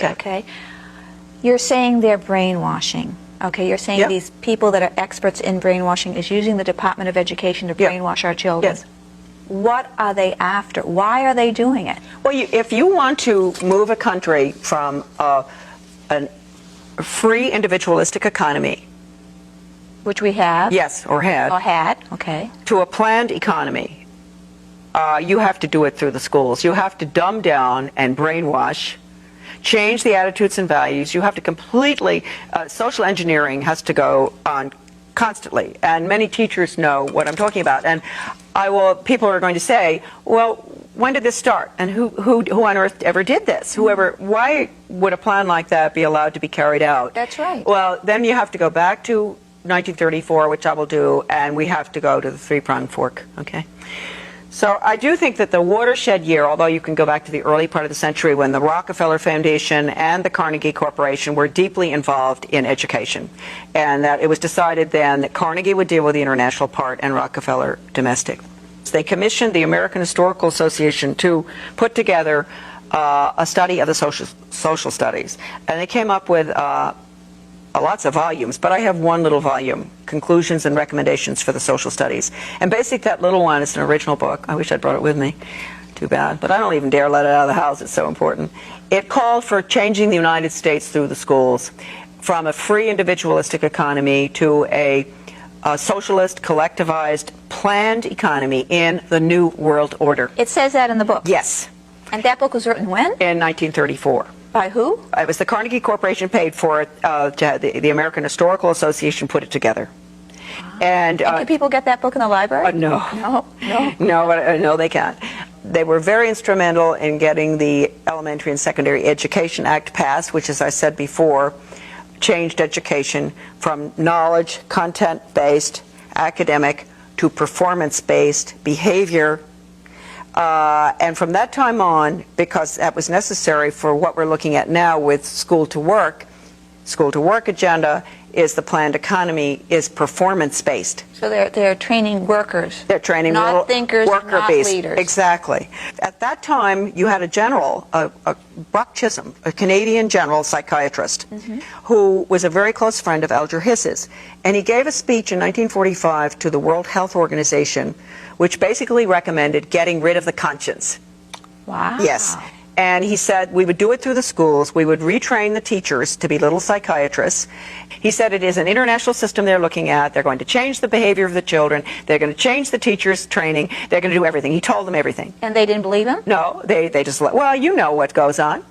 Okay. You're saying they're brainwashing. Okay, you're saying these people that are experts in brainwashing is using the Department of Education to brainwash our children. Yes. What are they after? Why are they doing it? Well, if you want to move a country from a free individualistic economy, Which we have. yes, or had, okay. to a planned economy, you have to do it through the schools. You have to dumb down and brainwash, change the attitudes and values. You have to completely, social engineering has to go on constantly, and many teachers know what I'm talking about. And people are going to say, well, when did this start? And who on earth ever did this? Why would a plan like that be allowed to be carried out? That's right. Well, then you have to go back to 1934, which I will do, and we have to go to the three-pronged fork, okay? So I do think that the watershed year, although you can go back to the early part of the century when the Rockefeller Foundation and the Carnegie Corporation were deeply involved in education, and that it was decided then that Carnegie would deal with the international part and Rockefeller domestic. They commissioned the American Historical Association to put together a study of the social studies, and they came up with lots of volumes, but I have one little volume, Conclusions and Recommendations for the Social Studies. And basically that little one is an original book. I wish I'd brought it with me. Too bad. But I don't even dare let it out of the house. It's so important. It called for changing the United States through the schools from a free individualistic economy to a socialist, collectivized, planned economy in the New World Order. It says that in the book? Yes. And that book was written when? In 1934. By who? It was the Carnegie Corporation paid for it. The American Historical Association put it together. And can people get that book in the library? No. No, they can't. They were very instrumental in getting the Elementary and Secondary Education Act passed, which, as I said before, changed education from knowledge, content-based, academic, to performance-based behavior. And from that time on, because that was necessary for what we're looking at now with school to work agenda is the planned economy is performance-based. So they're training workers. They're training not little thinkers, worker not bees. leaders. Exactly. At that time, you had a general, Buck Chisholm, a Canadian general psychiatrist, who was a very close friend of Alger Hiss's. And he gave a speech in 1945 to the World Health Organization, which basically recommended getting rid of the conscience. Wow. Yes. And he said we would do it through the schools. We would retrain the teachers to be little psychiatrists. He said it is an international system they're looking at. They're going to change the behavior of the children. They're going to change the teachers' training. They're going to do everything. He told them everything. And they didn't believe him? No, they just, well, you know what goes on.